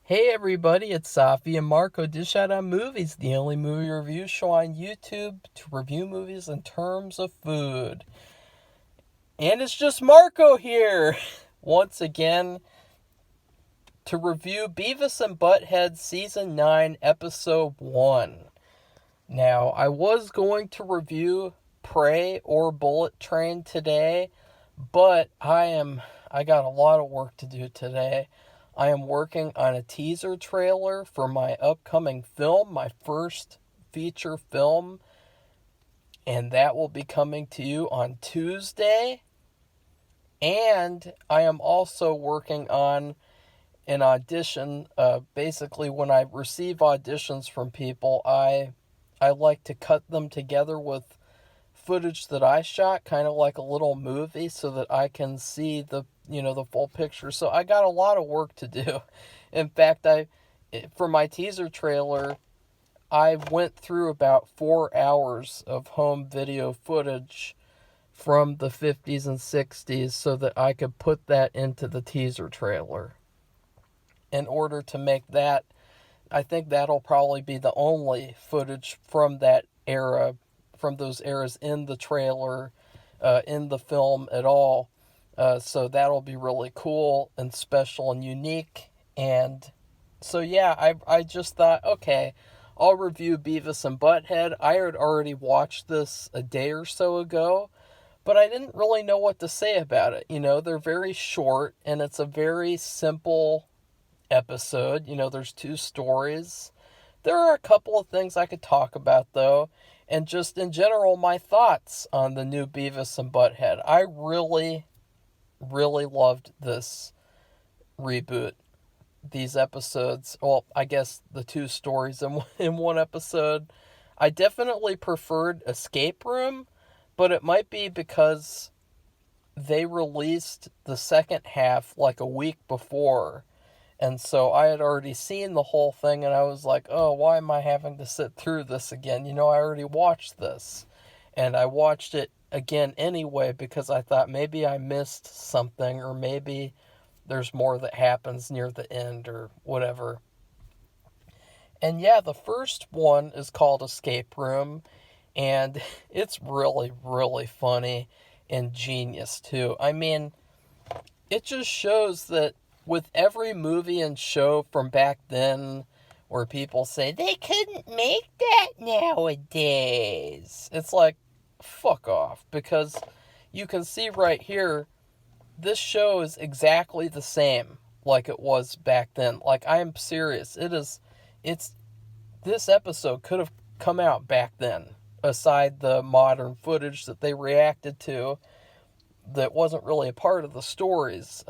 Hey everybody, it's Safi and Marco Dish Out on Movies, the only movie review show on YouTube to review movies in terms of food. And it's just Marco here, once again, to review Beavis and Butthead Season 9, Episode 1. Now, I was going to review Prey or Bullet Train today, but I got a lot of work to do today. I am working on a teaser trailer for my upcoming film, my first feature film, and that will be coming to you on Tuesday. And I am also working on an audition. Basically, when I receive auditions from people, I like to cut them together with footage that I shot, kind of like a little movie, so that I can see the full picture. So I got a lot of work to do. In fact, for my teaser trailer, I went through about 4 hours of home video footage from the 50s and 60s so that I could put that into the teaser trailer. In order to make that, I think that'll probably be the only footage from that era, from those eras in the trailer, in the film at all. So that'll be really cool and special and unique. And so, yeah, I just thought, okay, I'll review Beavis and Butthead. I had already watched this a day or so ago, but I didn't really know what to say about it. They're very short, and it's a very simple episode. There's two stories. There are a couple of things I could talk about, though, and just in general, my thoughts on the new Beavis and Butthead. I really, really loved this reboot. These episodes, well, I guess the two stories in one episode. I definitely preferred Escape Room, but it might be because they released the second half like a week before. And so I had already seen the whole thing, and I was like, oh, why am I having to sit through this again? I already watched this. And I watched it again anyway because I thought maybe I missed something, or maybe there's more that happens near the end or whatever. And yeah, the first one is called Escape Room, and it's really, really funny and genius too. I mean, it just shows that with every movie and show from back then where people say they couldn't make that nowadays, it's like, fuck off. Because you can see right here, this show is exactly the same like it was back then. Like, I am serious. This episode could have come out back then, aside the modern footage that they reacted to that wasn't really a part of the stories.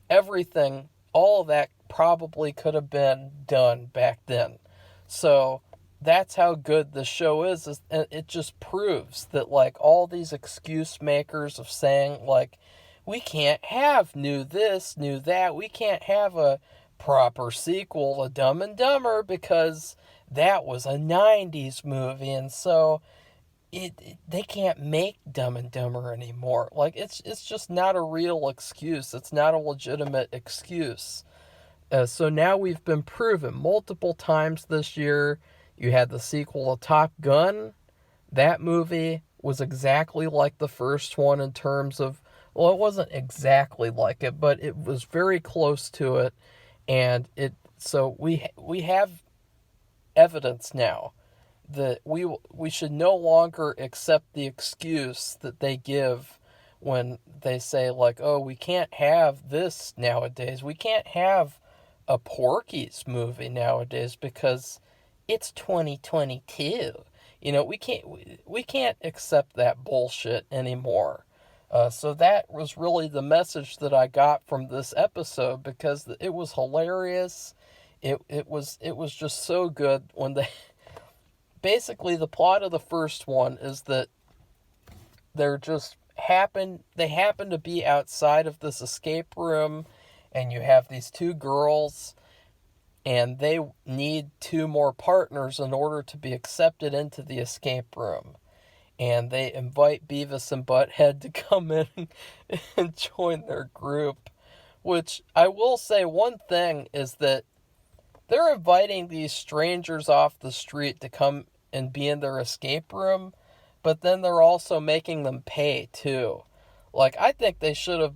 Everything, all of that probably could have been done back then. So that's how good the show is, and it just proves that, like, all these excuse makers of saying, like, we can't have new this, new that, we can't have a proper sequel to Dumb and Dumber because that was a 90s movie, and so they can't make Dumb and Dumber anymore. Like, it's just not a real excuse. It's not a legitimate excuse. So now we've been proven multiple times this year. You had the sequel to Top Gun. That movie was exactly like the first one in terms of, well, it wasn't exactly like it, but it was very close to it. And so we have evidence now that we should no longer accept the excuse that they give when they say, like, oh, we can't have this nowadays. We can't have a Porky's movie nowadays because it's 2022. We can't accept that bullshit anymore. So that was really the message that I got from this episode, because it was hilarious. It was just so good when they basically, the plot of the first one is that they happen to be outside of this escape room, and you have these two girls, and they need two more partners in order to be accepted into the escape room. And they invite Beavis and Butthead to come in and join their group. Which, I will say one thing is that they're inviting these strangers off the street to come and be in their escape room, but then they're also making them pay too. Like, I think they should have,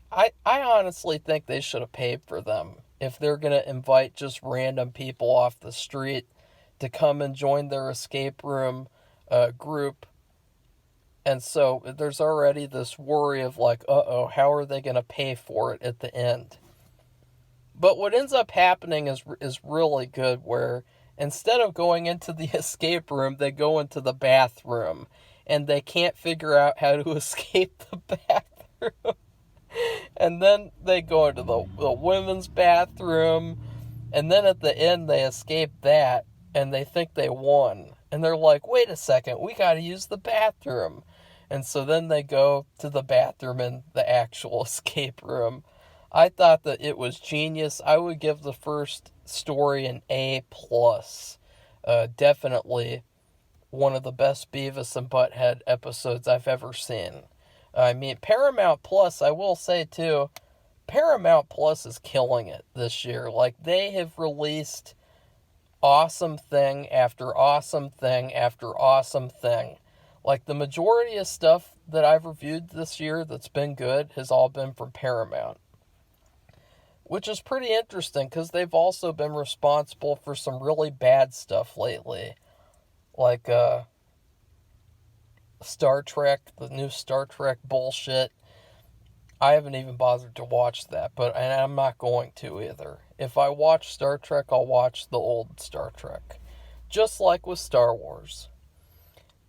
I honestly think they should have paid for them if they're going to invite just random people off the street to come and join their escape room group. And so there's already this worry of like, uh-oh, how are they going to pay for it at the end? But what ends up happening is really good, where instead of going into the escape room, they go into the bathroom. And they can't figure out how to escape the bathroom. And then they go into the women's bathroom. And then at the end, they escape that. And they think they won. And they're like, wait a second, we got to use the bathroom. And so then they go to the bathroom in the actual escape room. I thought that it was genius. I would give the first story an A+. Definitely one of the best Beavis and Butthead episodes I've ever seen. I mean, Paramount Plus, I will say too, Paramount Plus is killing it this year. Like, they have released awesome thing after awesome thing after awesome thing. Like, the majority of stuff that I've reviewed this year that's been good has all been from Paramount. Which is pretty interesting, because they've also been responsible for some really bad stuff lately. Like, Star Trek, the new Star Trek bullshit. I haven't even bothered to watch that, and I'm not going to either. If I watch Star Trek, I'll watch the old Star Trek. Just like with Star Wars.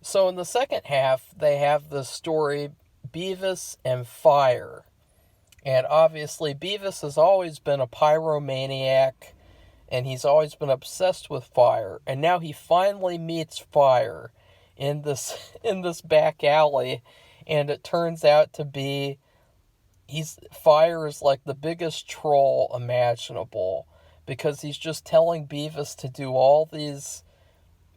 So in the second half, they have the story Beavis and Fire. And obviously, Beavis has always been a pyromaniac, and he's always been obsessed with fire. And now he finally meets fire in this back alley, and it turns out to be Fire is like the biggest troll imaginable, because he's just telling Beavis to do all these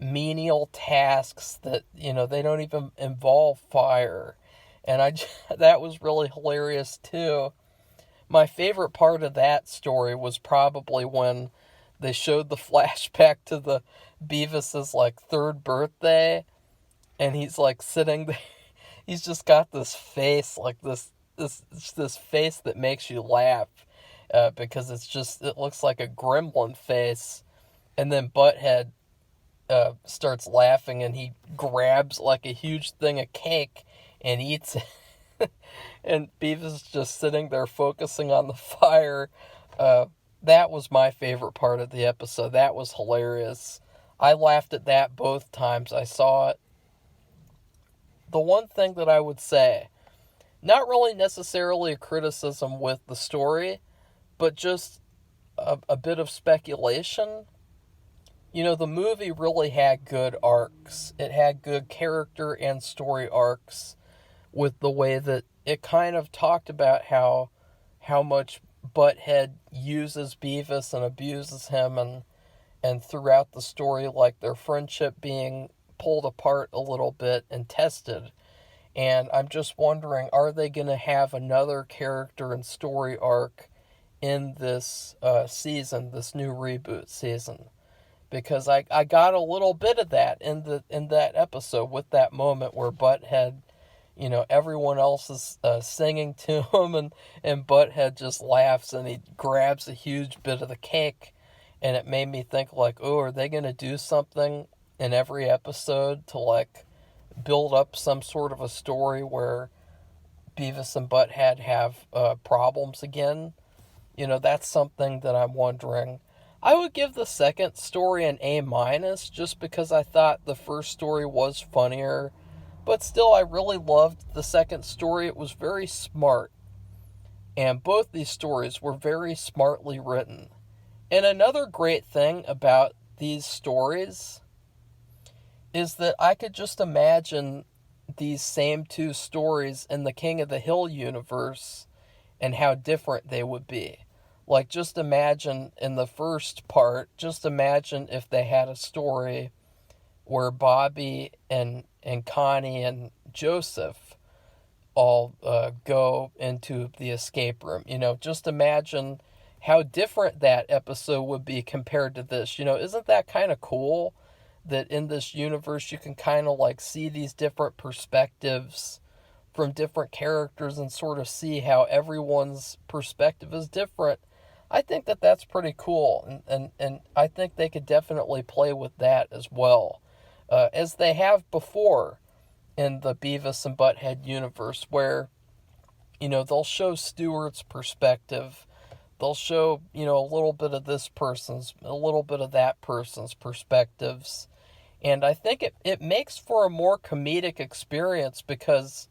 menial tasks that, they don't even involve fire. And that was really hilarious too. My favorite part of that story was probably when they showed the flashback to the Beavis's like third birthday, and he's like sitting there. He's just got this face, like this face that makes you laugh, because it looks like a gremlin face. And then Butthead starts laughing, and he grabs like a huge thing of cake and eats it. And Beavis is just sitting there focusing on the fire. That was my favorite part of the episode. That was hilarious. I laughed at that both times I saw it. The one thing that I would say, not really necessarily a criticism with the story, but just a bit of speculation. The movie really had good arcs. It had good character and story arcs, with the way that it kind of talked about how much Butthead uses Beavis and abuses him, and throughout the story, like, their friendship being pulled apart a little bit and tested. And I'm just wondering, are they going to have another character and story arc in this season, this new reboot season? Because I got a little bit of that in that episode, with that moment where Butthead, everyone else is singing to him, and Butthead just laughs, and he grabs a huge bit of the cake. And it made me think, like, oh, are they going to do something in every episode to, like, build up some sort of a story where Beavis and Butthead have problems again? That's something that I'm wondering. I would give the second story an A-, just because I thought the first story was funnier. But still, I really loved the second story. It was very smart. And both these stories were very smartly written. And another great thing about these stories is that I could just imagine these same two stories in the King of the Hill universe and how different they would be. Like, just imagine in the first part, just imagine if they had a story where Bobby and Connie and Joseph all go into the escape room. Just imagine how different that episode would be compared to this. Isn't that kind of cool that in this universe you can kind of like see these different perspectives from different characters and sort of see how everyone's perspective is different? I think that that's pretty cool, and I think they could definitely play with that as well, as they have before in the Beavis and Butthead universe, where, they'll show Stewart's perspective. They'll show, a little bit of this person's, a little bit of that person's perspectives. And I think it makes for a more comedic experience, because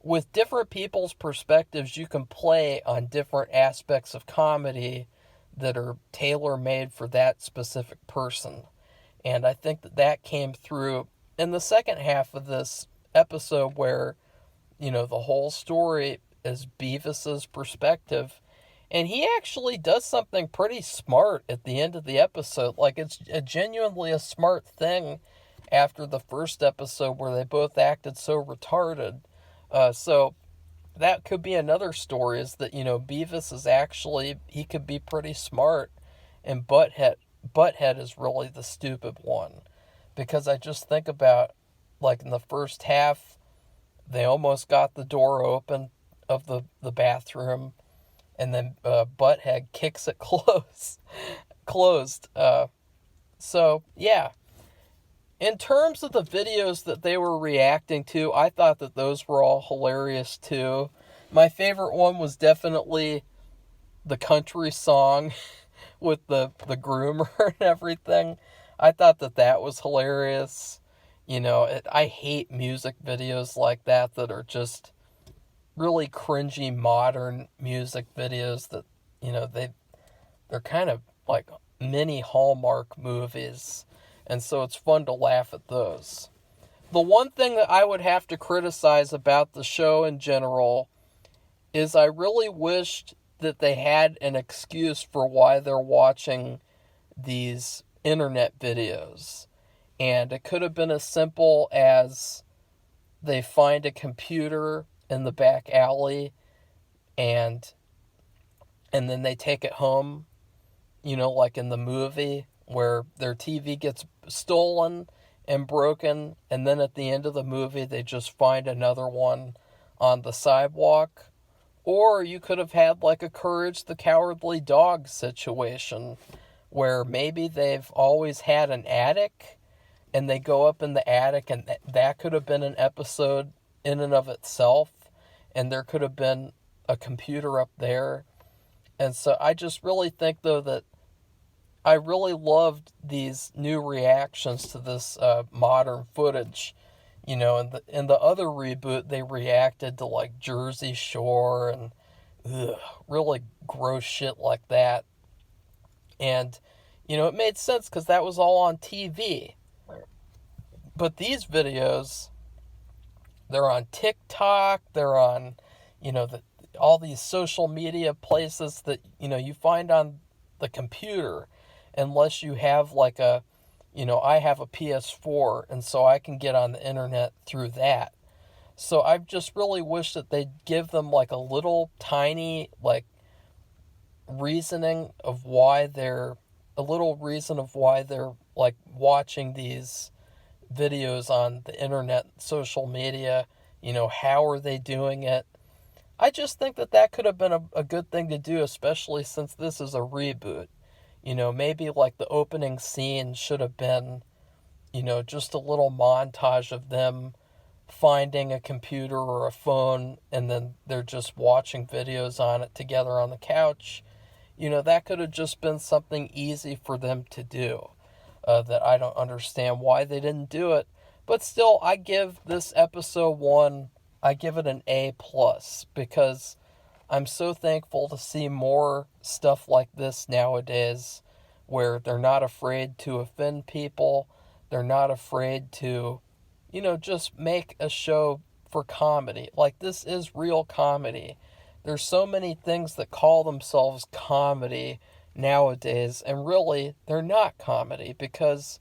with different people's perspectives, you can play on different aspects of comedy that are tailor-made for that specific person. And I think that came through in the second half of this episode, where, the whole story is Beavis's perspective. And he actually does something pretty smart at the end of the episode. Like, it's genuinely a smart thing after the first episode where they both acted so retarded. So that could be another story, is that, Beavis is actually, he could be pretty smart, and Butthead is really the stupid one. Because I just think about, like, in the first half, they almost got the door open of the bathroom, and then Butthead kicks it closed. So, yeah. In terms of the videos that they were reacting to, I thought that those were all hilarious too. My favorite one was definitely the country song with the groomer and everything. I thought that was hilarious. I hate music videos like that are just really cringy modern music videos that, they're kind of like mini Hallmark movies. And so it's fun to laugh at those. The one thing that I would have to criticize about the show in general is I really wished that they had an excuse for why they're watching these internet videos. And it could have been as simple as they find a computer in the back alley and then they take it home, like in the movie, where their TV gets stolen and broken, and then at the end of the movie they just find another one on the sidewalk. Or you could have had like a Courage the Cowardly Dog situation, where maybe they've always had an attic and they go up in the attic, and that could have been an episode in and of itself, and there could have been a computer up there. And so I just really think, though, that I really loved these new reactions to this modern footage. In the other reboot, they reacted to like Jersey Shore and really gross shit like that. And, it made sense because that was all on TV. But these videos, they're on TikTok, they're on, all these social media places that, you find on the computer, unless you have like I have a PS4, and so I can get on the internet through that. So I just really wish that they'd give them like a little tiny like reason of why they're like watching these videos on the internet, social media. How are they doing it? I just think that could have been a good thing to do, especially since this is a reboot. Maybe like the opening scene should have been, just a little montage of them finding a computer or a phone, and then they're just watching videos on it together on the couch. That could have just been something easy for them to do, that I don't understand why they didn't do it. But still, I give this episode 1, I give it an A+, because I'm so thankful to see more stuff like this nowadays, where they're not afraid to offend people. They're not afraid to, just make a show for comedy. Like, this is real comedy. There's so many things that call themselves comedy nowadays, and really, they're not comedy, because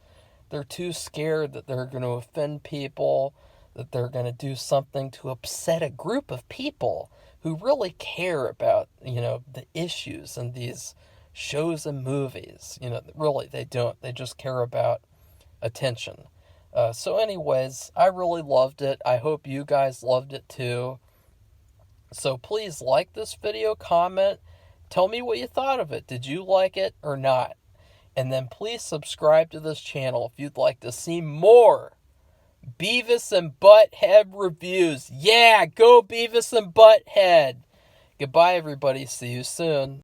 they're too scared that they're going to offend people, that they're going to do something to upset a group of people, who really care about, the issues in these shows and movies. Really, they don't. They just care about attention. So anyways, I really loved it. I hope you guys loved it too. So please like this video, comment, tell me what you thought of it. Did you like it or not? And then please subscribe to this channel if you'd like to see more Beavis and Butthead reviews. Yeah, go Beavis and Butthead. Goodbye, everybody. See you soon.